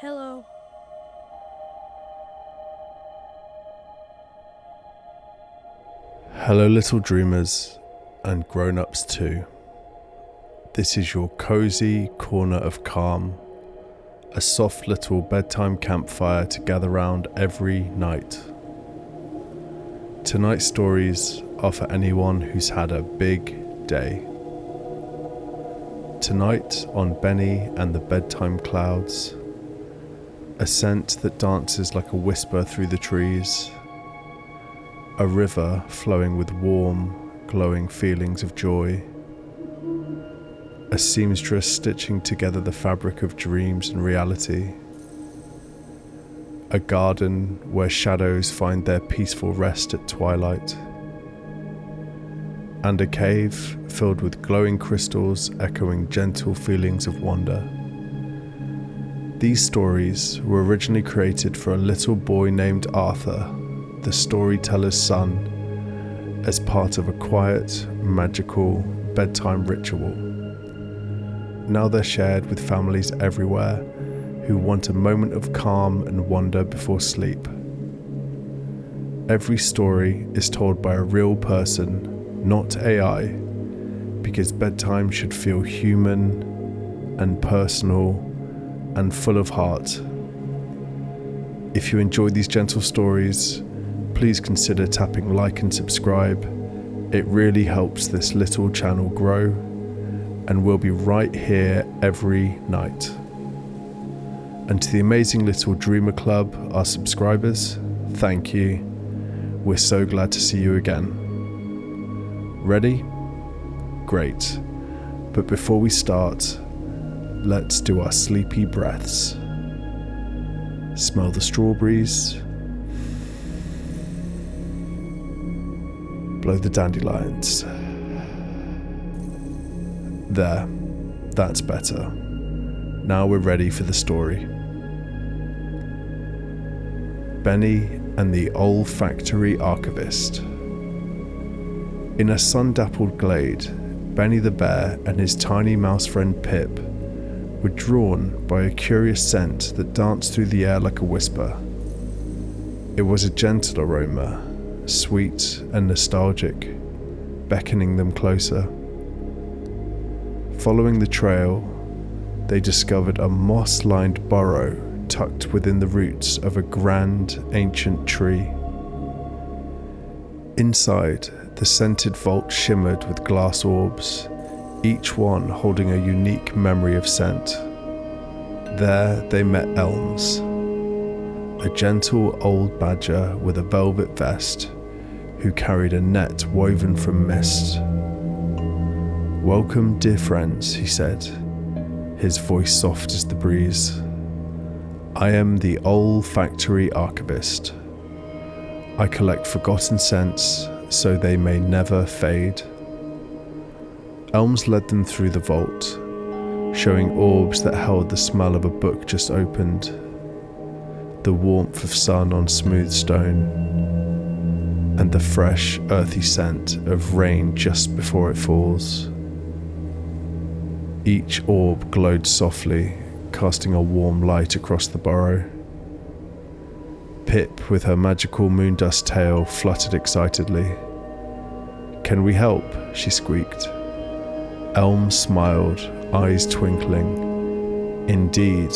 Hello. Hello, little dreamers and grown-ups too. This is your cozy corner of calm, a soft little bedtime campfire to gather round every night. Tonight's stories are for anyone who's had a big day. Tonight on Benny and the Bedtime Clouds, a scent that dances like a whisper through the trees, a river flowing with warm, glowing feelings of joy, a seamstress stitching together the fabric of dreams and reality, a garden where shadows find their peaceful rest at twilight, and a cave filled with glowing crystals echoing gentle feelings of wonder. These stories were originally created for a little boy named Arthur, the storyteller's son, as part of a quiet, magical bedtime ritual. Now they're shared with families everywhere who want a moment of calm and wonder before sleep. Every story is told by a real person, not AI, because bedtime should feel human and personal and full of heart. If you enjoy these gentle stories, please consider tapping like and subscribe. It really helps this little channel grow, and we'll be right here every night. And to the amazing little Dreamer Club, our subscribers, thank you. We're so glad to see you again. Ready? Great. But before we start, let's do our sleepy breaths. Smell the strawberries. Blow the dandelions. There, that's better. Now we're ready for the story. Benny and the Olfactory Archivist. In a sun-dappled glade, Benny the bear and his tiny mouse friend Pip were drawn by a curious scent that danced through the air like a whisper. It was a gentle aroma, sweet and nostalgic, beckoning them closer. Following the trail, they discovered a moss-lined burrow tucked within the roots of a grand, ancient tree. Inside, the scented vault shimmered with glass orbs, each one holding a unique memory of scent. There they met Elms, a gentle old badger with a velvet vest who carried a net woven from mist. "Welcome, dear friends," he said, his voice soft as the breeze. "I am the Olfactory Archivist. I collect forgotten scents so they may never fade." Elms led them through the vault, showing orbs that held the smell of a book just opened, the warmth of sun on smooth stone, and the fresh, earthy scent of rain just before it falls. Each orb glowed softly, casting a warm light across the burrow. Pip, with her magical moondust tail, fluttered excitedly. "Can we help?" she squeaked. Elm smiled, eyes twinkling. "Indeed,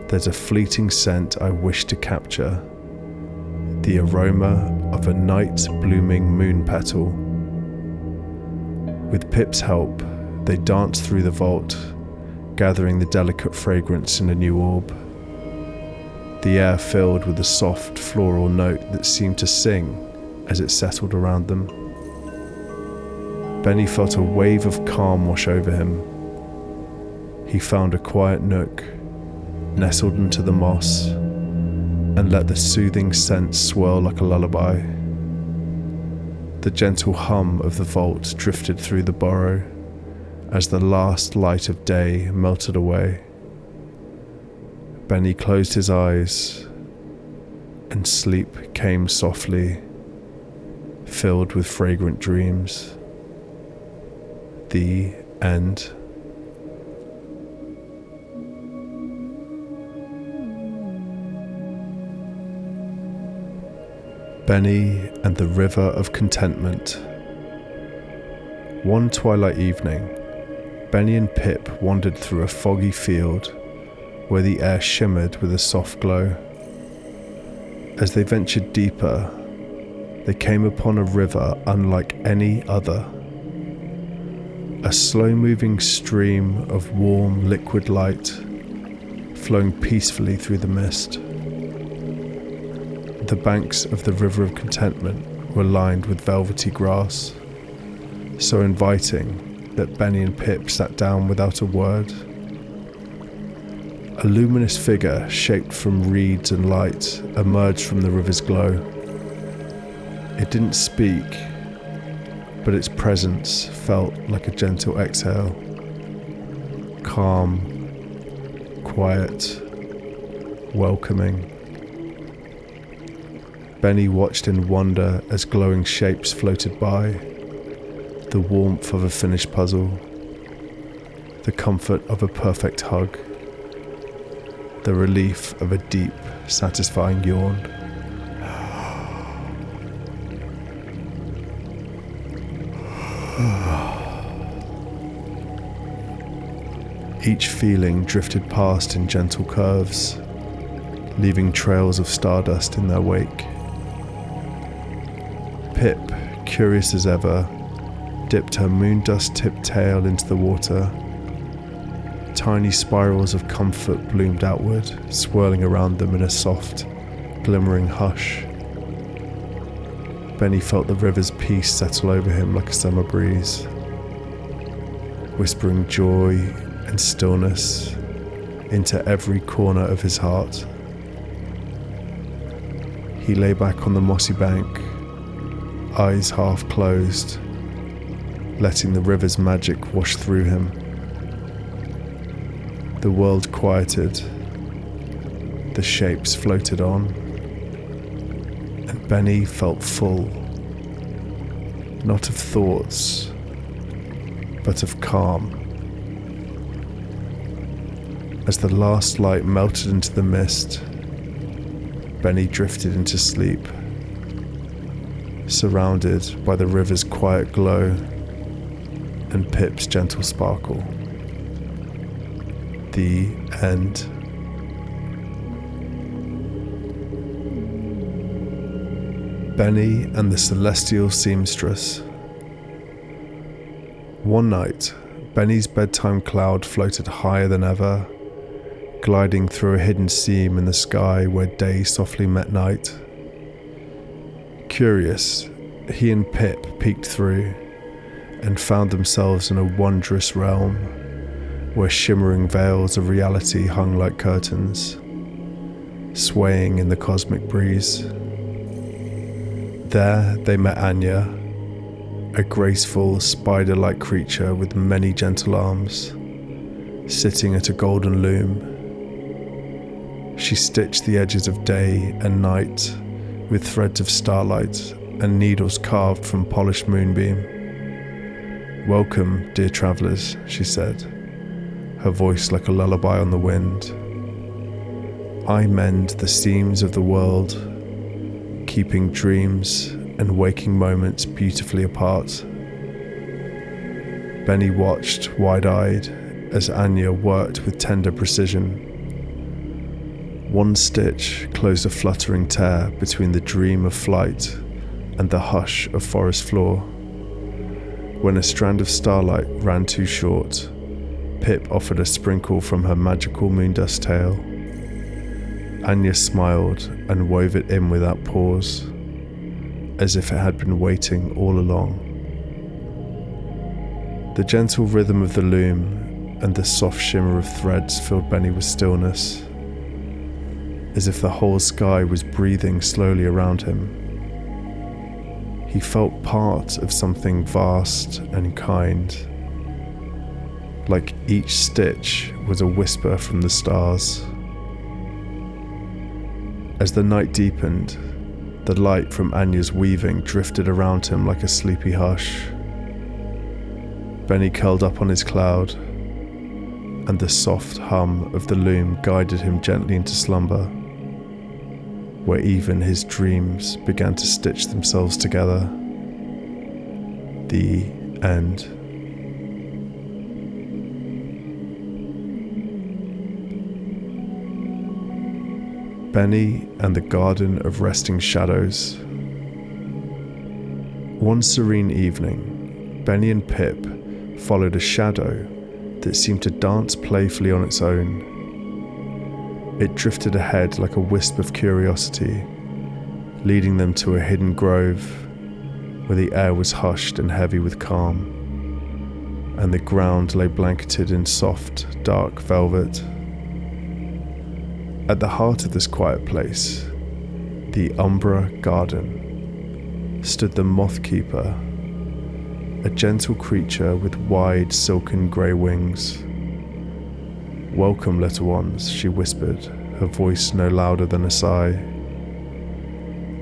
there's a fleeting scent I wish to capture, the aroma of a night-blooming moon petal." With Pip's help, they danced through the vault, gathering the delicate fragrance in a new orb. The air filled with a soft floral note that seemed to sing as it settled around them. Benny felt a wave of calm wash over him. He found a quiet nook, nestled into the moss, and let the soothing scent swirl like a lullaby. The gentle hum of the vault drifted through the burrow as the last light of day melted away. Benny closed his eyes, and sleep came softly, filled with fragrant dreams. The end. Benny and the River of Contentment. One twilight evening, Benny and Pip wandered through a foggy field where the air shimmered with a soft glow. As they ventured deeper, they came upon a river unlike any other. A slow-moving stream of warm, liquid light flowing peacefully through the mist. The banks of the River of Contentment were lined with velvety grass, so inviting that Benny and Pip sat down without a word. A luminous figure shaped from reeds and light emerged from the river's glow. It didn't speak, but its presence felt like a gentle exhale. Calm, quiet, welcoming. Benny watched in wonder as glowing shapes floated by, the warmth of a finished puzzle, the comfort of a perfect hug, the relief of a deep, satisfying yawn. Each feeling drifted past in gentle curves, leaving trails of stardust in their wake. Pip, curious as ever, dipped her moondust-tipped tail into the water. Tiny spirals of comfort bloomed outward, swirling around them in a soft, glimmering hush. Benny felt the river's peace settle over him like a summer breeze, whispering joy and stillness into every corner of his heart. He lay back on the mossy bank, eyes half closed, letting the river's magic wash through him. The world quieted, the shapes floated on, and Benny felt full, not of thoughts, but of calm. As the last light melted into the mist, Benny drifted into sleep, surrounded by the river's quiet glow and Pip's gentle sparkle. The end. Benny and the Celestial Seamstress. One night, Benny's bedtime cloud floated higher than ever, gliding through a hidden seam in the sky where day softly met night. Curious, he and Pip peeked through and found themselves in a wondrous realm where shimmering veils of reality hung like curtains, swaying in the cosmic breeze. There they met Anya, a graceful, spider-like creature with many gentle arms, sitting at a golden loom. She stitched the edges of day and night with threads of starlight and needles carved from polished moonbeam. "Welcome, dear travellers," she said, her voice like a lullaby on the wind. "I mend the seams of the world, keeping dreams and waking moments beautifully apart." Benny watched wide-eyed as Anya worked with tender precision. One stitch closed a fluttering tear between the dream of flight and the hush of forest floor. When a strand of starlight ran too short, Pip offered a sprinkle from her magical moondust tail. Anya smiled and wove it in without pause, as if it had been waiting all along. The gentle rhythm of the loom and the soft shimmer of threads filled Benny with stillness, as if the whole sky was breathing slowly around him. He felt part of something vast and kind, like each stitch was a whisper from the stars. As the night deepened, the light from Anya's weaving drifted around him like a sleepy hush. Benny curled up on his cloud, and the soft hum of the loom guided him gently into slumber. where even his dreams began to stitch themselves together. The end. Benny and the Garden of Resting Shadows. One serene evening, Benny and Pip followed a shadow that seemed to dance playfully on its own. It drifted ahead like a wisp of curiosity, leading them to a hidden grove where the air was hushed and heavy with calm, and the ground lay blanketed in soft, dark velvet. At the heart of this quiet place, the Umbra Garden, stood the Moth Keeper, a gentle creature with wide, silken grey wings. "Welcome, little ones," she whispered, her voice no louder than a sigh.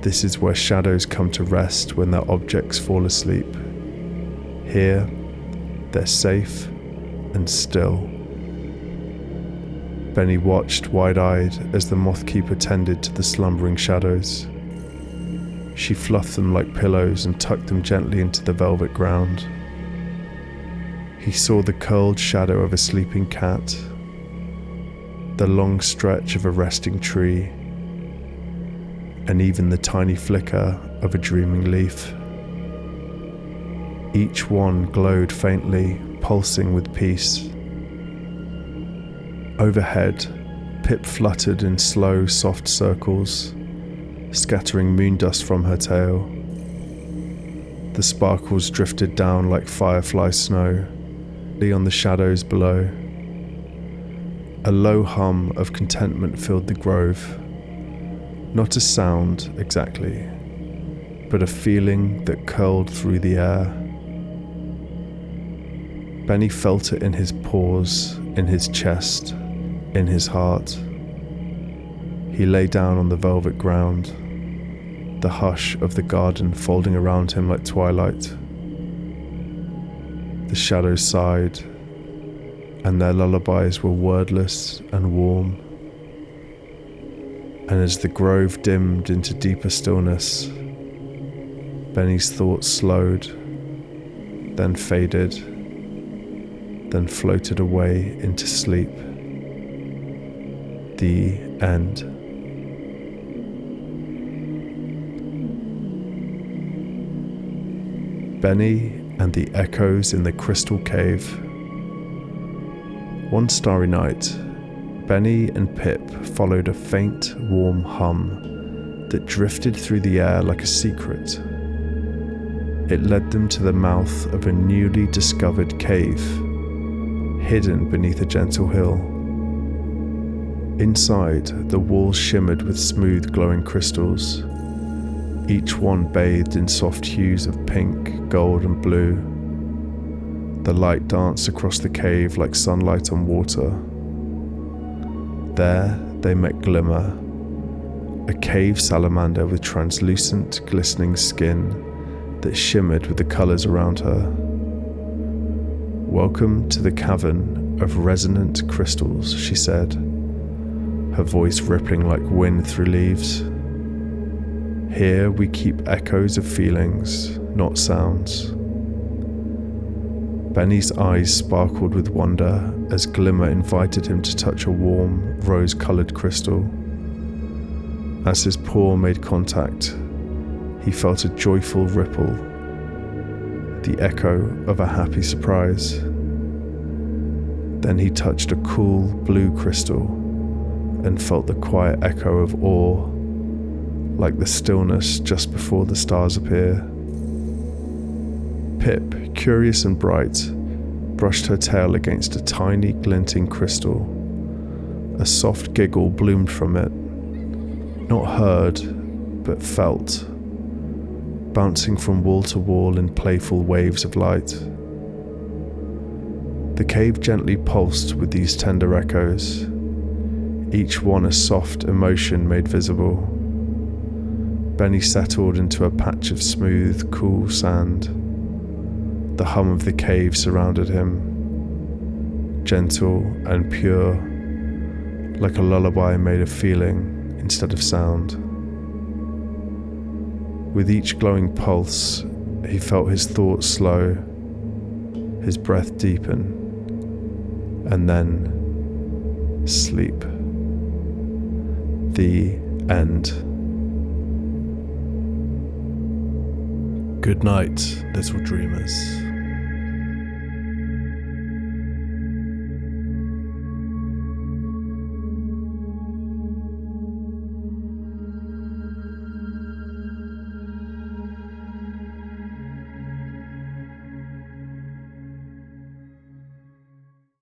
"This is where shadows come to rest when their objects fall asleep. Here, they're safe and still." Benny watched wide-eyed as the Moth Keeper tended to the slumbering shadows. She fluffed them like pillows and tucked them gently into the velvet ground. He saw the curled shadow of a sleeping cat, the long stretch of a resting tree, and even the tiny flicker of a dreaming leaf. Each one glowed faintly, pulsing with peace. Overhead, Pip fluttered in slow, soft circles, scattering moon dust from her tail. The sparkles drifted down like firefly snow, on the shadows below. A low hum of contentment filled the grove. Not a sound, exactly, but a feeling that curled through the air. Benny felt it in his paws, in his chest, in his heart. He lay down on the velvet ground, the hush of the garden folding around him like twilight. The shadows sighed, and their lullabies were wordless and warm. And as the grove dimmed into deeper stillness, Benny's thoughts slowed, then faded, then floated away into sleep. The end. Benny and the Echoes in the Crystal Cave. One starry night, Benny and Pip followed a faint, warm hum that drifted through the air like a secret. It led them to the mouth of a newly discovered cave, hidden beneath a gentle hill. Inside, the walls shimmered with smooth, glowing crystals, each one bathed in soft hues of pink, gold, and blue. The light danced across the cave like sunlight on water. There they met Glimmer, a cave salamander with translucent, glistening skin that shimmered with the colours around her. "Welcome to the cavern of resonant crystals," she said, her voice rippling like wind through leaves. "Here we keep echoes of feelings, not sounds." Benny's eyes sparkled with wonder as Glimmer invited him to touch a warm, rose-coloured crystal. As his paw made contact, he felt a joyful ripple, the echo of a happy surprise. Then he touched a cool blue crystal and felt the quiet echo of awe, like the stillness just before the stars appear. Pip, curious and bright, brushed her tail against a tiny, glinting crystal. A soft giggle bloomed from it, not heard, but felt, bouncing from wall to wall in playful waves of light. The cave gently pulsed with these tender echoes, each one a soft emotion made visible. Benny settled into a patch of smooth, cool sand. The hum of the cave surrounded him, gentle and pure, like a lullaby made of feeling instead of sound. With each glowing pulse, he felt his thoughts slow, his breath deepen, and then sleep. The end. Good night, little dreamers.